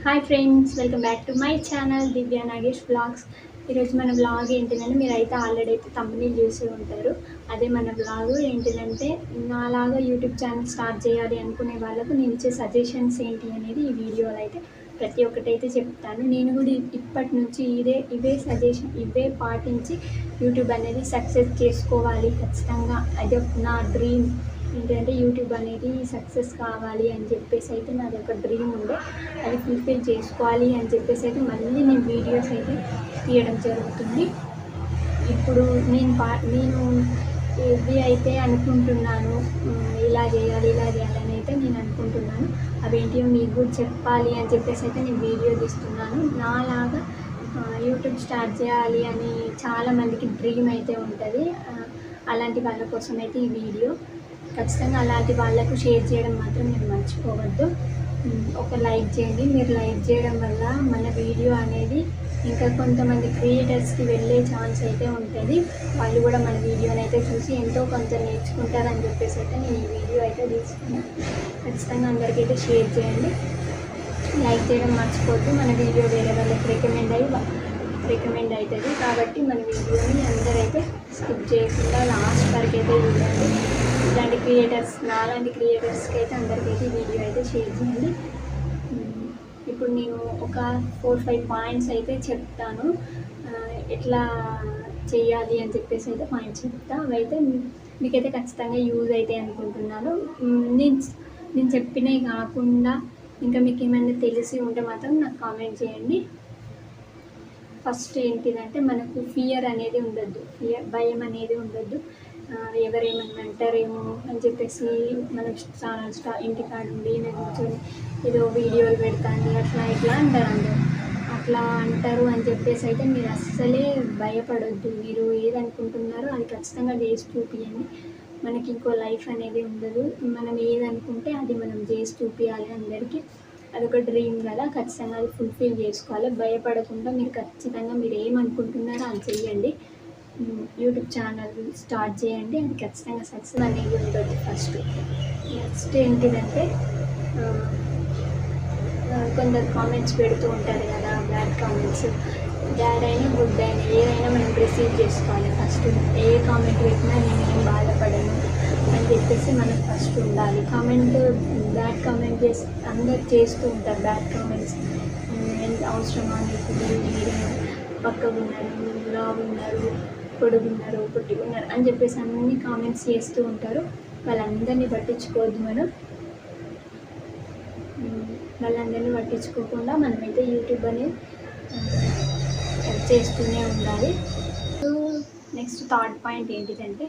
Hi friends, welcome back to my channel Divya Nagesh vlogs. ఈరోజు మన vlog ఏంటిదంటే మీరైతే ఆల్రెడీ అయితే థంబ్నెయిల్ చూసి ఉంటారు. అదే మన వ్లాగ్ ఏంటిదంటే నాలాగా యూట్యూబ్ ఛానల్ స్టార్ట్ చేయాలి అనుకునే వాళ్ళకు నేను ఇచ్చే సజెషన్స్ ఏంటి అనేది ఈ వీడియోలో అయితే ప్రతి ఒక్కటైతే చెప్తాను. నేను కూడా ఇప్పటి నుంచి ఇవే పాటించి యూట్యూబ్ అనేది సక్సెస్ చేసుకోవాలి ఖచ్చితంగా. అదే నా డ్రీమ్ ఏంటంటే యూట్యూబ్ అనేది సక్సెస్ కావాలి అని చెప్పేసి అయితే నాది ఒక డ్రీమ్ ఉండే, అది ఫుల్ఫిల్ చేసుకోవాలి అని చెప్పేసి అయితే మళ్ళీ నేను వీడియోస్ అయితే తీయడం జరుగుతుంది. ఇప్పుడు నేను ఇవి అయితే అనుకుంటున్నాను, ఇలా చేయాలని అయితే నేను అనుకుంటున్నాను. అవేంటివో మీకు కూడా చెప్పాలి అని చెప్పేసి అయితే నేను వీడియో తీస్తున్నాను. నాలాగా యూట్యూబ్ స్టార్ట్ చేయాలి అని చాలామందికి డ్రీమ్ అయితే ఉంటుంది. అలాంటి వాళ్ళ కోసం అయితే ఈ వీడియో ఖచ్చితంగా అలాంటి వాళ్ళకు షేర్ చేయడం మాత్రం మీరు మర్చిపోవద్దు. ఒక లైక్ చేయండి. మీరు లైక్ చేయడం వల్ల మన వీడియో అనేది ఇంకా కొంతమంది క్రియేటర్స్కి వెళ్ళే ఛాన్స్ అయితే ఉంటుంది. వాళ్ళు కూడా మన వీడియోని అయితే చూసి ఎంతో కొంత నేర్చుకుంటారని చెప్పేసి అయితే నేను ఈ వీడియో అయితే తీసుకున్నాను. ఖచ్చితంగా అందరికైతే షేర్ చేయండి, లైక్ చేయడం మర్చిపోద్దు. మన వీడియో వేరే వాళ్ళకి రికమెండ్ అవుతుంది కాబట్టి మన వీడియోని అందరైతే స్కిప్ చేయకుండా లాస్ట్ వరకు అయితే చూడండి. ఇలాంటి నాలాంటి క్రియేటర్స్కి అయితే అందరికైతే వీడియో అయితే షేర్ చేయండి. ఇప్పుడు నేను ఒక 4-5 పాయింట్స్ అయితే చెప్తాను, ఎట్లా చేయాలి అని చెప్పేసి అయితే పాయింట్స్ చెప్తాను. అవైతే మీకైతే ఖచ్చితంగా యూజ్ అయితే అనుకుంటున్నాను. నేను చెప్పినవి కాకుండా ఇంకా మీకు ఏమైనా తెలిసి ఉంటే మాత్రం నాకు కామెంట్ చేయండి. ఫస్ట్ ఏంటిదంటే మనకు ఫియర్ అనేది ఉండొద్దు, భయం అనేది ఉండొద్దు. ఎవరేమన్నా అంటారేమో అని చెప్పేసి మనం ఇంటికాడ ఉండి కూర్చొని ఏదో వీడియోలు పెడతాను అట్లా ఇట్లా అంటారు అందరూ. అట్లా అంటారు అని చెప్పేసి అయితే మీరు అస్సలే భయపడొద్దు. మీరు ఏదనుకుంటున్నారో అది ఖచ్చితంగా చేసి చూపించండి. మనకి ఇంకో లైఫ్ అనేది ఉండదు. మనం ఏదనుకుంటే అది మనం చేసి చూపించాలి అందరికీ. అదొక డ్రీమ్ కదా, ఖచ్చితంగా అది ఫుల్ఫిల్ చేసుకోవాలి. భయపడకుండా మీరు ఖచ్చితంగా మీరు ఏమనుకుంటున్నారో అది చెయ్యండి. యూట్యూబ్ ఛానల్ స్టార్ట్ చేయండి, అది ఖచ్చితంగా సక్సెస్ అనేది ఉంటుంది. నెక్స్ట్ ఏంటిదంటే కొందరు కామెంట్స్ పెడుతూ ఉంటారు కదా, బ్యాడ్ కామెంట్స్. బ్యాడ్ అయినా గుడ్ అయినా ఏదైనా మనం రిసీవ్ చేసుకోవాలి. ఫస్ట్ ఏ కామెంట్ పెట్టినా నేను ఏం బాధపడను అని చెప్పేసి మనకు ఫస్ట్ ఉండాలి. బ్యాడ్ కామెంట్ చేసి అందరు చేస్తూ ఉంటారు బ్యాడ్ కామెంట్స్. ఎంత అవసరమా మీకు, మీరు పక్కకున్నారు, లావున్నారు, పొడుగున్నారు, పొట్టిగున్నారు అని చెప్పేసి అన్ని కామెంట్స్ చేస్తూ ఉంటారు. వాళ్ళందరినీ పట్టించుకోవద్దు. వాళ్ళందరినీ పట్టించుకోకుండా మనమైతే యూట్యూబ్ అనేది చేస్తూనే ఉండాలి. నెక్స్ట్ థర్డ్ పాయింట్ ఏంటిదంటే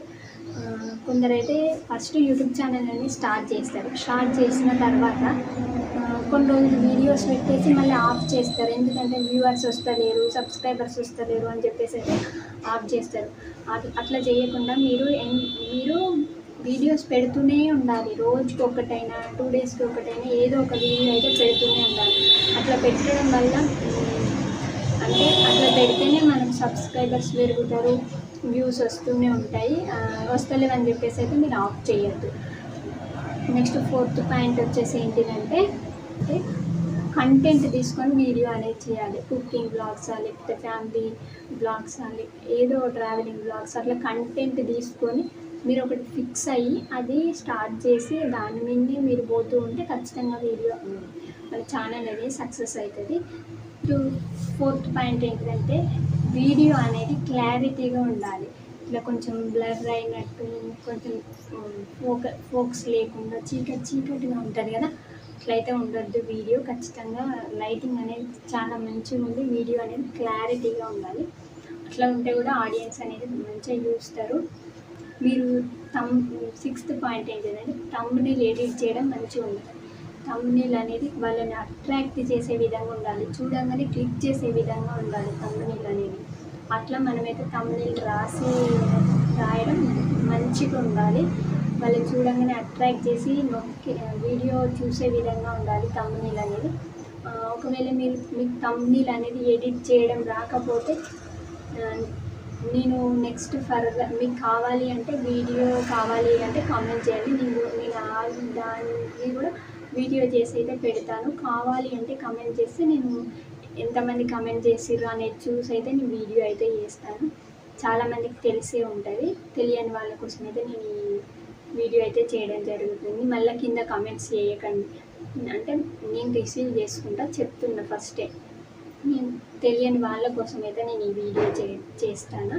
కొందరైతే ఫస్ట్ యూట్యూబ్ ఛానల్ అనేది స్టార్ట్ చేస్తారు. స్టార్ట్ చేసిన తర్వాత కొన్ని రోజులు వీడియోస్ పెట్టేసి మళ్ళీ ఆఫ్ చేస్తారు. ఎందుకంటే వ్యూవర్స్ వస్తలేరు, సబ్స్క్రైబర్స్ వస్తలేరు అని చెప్పేసి అయితే ఆఫ్ చేస్తారు. అట్లా చేయకుండా మీరు వీడియోస్ పెడుతూనే ఉండాలి. రోజుకి ఒకటైనా 2 డేస్కి ఒకటైనా ఏదో ఒక వీడియో అయితే పెడుతూనే ఉండాలి. అట్లా పెట్టడం వల్ల అంటే అట్లా పెడితేనే మనకు సబ్స్క్రైబర్స్ పెరుగుతారు, వ్యూస్ వస్తూనే ఉంటాయి. వస్తలేవని చెప్పేసి అయితే మీరు ఆఫ్ చేయొద్దు. నెక్స్ట్ 4th పాయింట్ వచ్చేసి ఏంటిదంటే కంటెంట్ తీసుకొని వీడియో అనేది చేయాలి. కుకింగ్ బ్లాగ్సా, లేకపోతే ఫ్యామిలీ బ్లాగ్సా, ఏదో ట్రావెలింగ్ బ్లాగ్స్, అట్లా కంటెంట్ తీసుకొని మీరు ఒకటి ఫిక్స్ అయ్యి అది స్టార్ట్ చేసి దాని మీదే మీరు పోతూ ఉంటే ఖచ్చితంగా మన ఛానల్ అనేది సక్సెస్ అవుతుంది. 4th పాయింట్ ఏంటంటే వీడియో అనేది క్లారిటీగా ఉండాలి. ఇట్లా కొంచెం బ్లర్ అయినట్టు, కొంచెం ఫోకస్ లేకుండా చీకటిగా ఉంటుంది కదా, అట్లయితే ఉండొద్దు. వీడియో ఖచ్చితంగా లైటింగ్ అనేది చాలా మంచిగా ఉండి వీడియో అనేది క్లారిటీగా ఉండాలి. అట్లా ఉంటే కూడా ఆడియన్స్ అనేది మంచిగా చూస్తారు. మీరు 6th పాయింట్ ఏంటంటే థంబ్నెయిల్ ఎడిట్ చేయడం మంచిగా ఉండాలి. థంబ్నెయిల్ అనేది వాళ్ళని అట్రాక్ట్ చేసే విధంగా ఉండాలి, చూడగానే క్లిక్ చేసే విధంగా ఉండాలి థంబ్నెయిల్ అనేది. అట్లా మనమైతే థంబ్నెయిల్ రాయడం మంచిగా ఉండాలి. వాళ్ళు చూడగానే అట్రాక్ట్ చేసి వీడియో చూసే విధంగా ఉండాలి థంబ్నెయిల్ అనేది. ఒకవేళ మీకు థంబ్నెయిల్ అనేది ఎడిట్ చేయడం రాకపోతే నేను నెక్స్ట్ ఫర్దర్ మీకు కావాలి అంటే వీడియో కావాలి అంటే కామెంట్ చేయండి. నేను దానికి కూడా వీడియో చేసి అయితే పెడతాను. కావాలి అంటే కమెంట్ చేస్తే నేను ఎంతమంది కమెంట్ చేసిర్రు అనేది చూసి అయితే నేను వీడియో అయితే చేస్తాను. చాలామందికి తెలిసే ఉంటుంది, తెలియని వాళ్ళ కోసం అయితే నేను ఈ వీడియో అయితే చేయడం జరుగుతుంది. మళ్ళీ కింద కమెంట్స్ చేయకండి, అంటే నేను రిసీవ్ చేసుకుంటా, చెప్తున్నా ఫస్టే. నేను తెలియని వాళ్ళ కోసం అయితే నేను ఈ వీడియో చేస్తాను.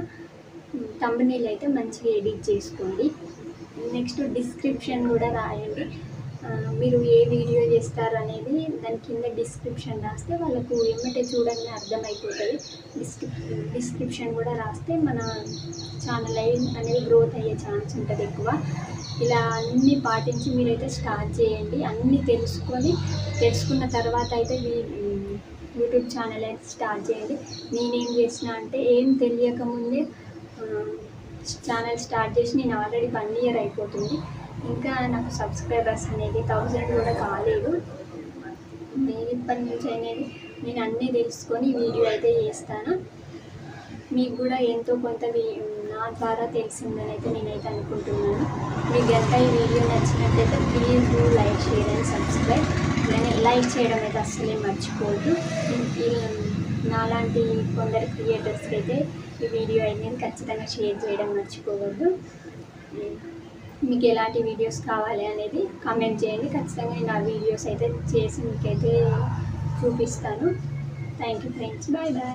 థంబ్నెయిల్ అయితే మంచిగా ఎడిట్ చేసుకోండి. నెక్స్ట్ డిస్క్రిప్షన్ కూడా రాయండి. మీరు ఏ వీడియో చేస్తారు అనేది దాని కింద డిస్క్రిప్షన్ రాస్తే వాళ్ళకు ఏమంటే చూడండి అర్థమైపోతుంది. డిస్క్రిప్షన్ కూడా రాస్తే మన ఛానల్ అనేది గ్రోత్ అయ్యే ఛాన్స్ ఉంటుంది ఎక్కువ. ఇలా అన్నీ పాటించి మీరైతే స్టార్ట్ చేయండి. అన్నీ తెలుసుకున్న తర్వాత అయితే యూట్యూబ్ ఛానల్ అయితే స్టార్ట్ చేయండి. నేనేం చేసిన అంటే ఏం తెలియకముందే ఛానల్ స్టార్ట్ చేసి నేను ఆల్రెడీ 1 year అయిపోతుంది. ఇంకా నాకు సబ్స్క్రైబర్స్ అనేది 1000 కూడా కాలేదు. నేను ఇప్పటి నుంచి అనేది నేను అన్నీ తెలుసుకొని వీడియో అయితే చేస్తాను. మీకు కూడా ఎంతో కొంత నా ద్వారా తెలిసిందని అయితే నేనైతే అనుకుంటున్నాను. మీకు ఎంత ఈ వీడియో నచ్చినట్లయితే please do like, share and subscribe. Like చేయడం అయితే అస్సలే మర్చిపోవద్దు. నాలాంటి కొందరు క్రియేటర్స్కి అయితే ఈ వీడియో అనేది ఖచ్చితంగా షేర్ చేయడం మర్చిపోవద్దు. మీకు ఎలాంటి వీడియోస్ కావాలి అనేది కామెంట్ చేయండి. ఖచ్చితంగా నేను ఆ వీడియోస్ అయితే చేసి మీకైతే చూపిస్తాను. Thank you friends, bye bye.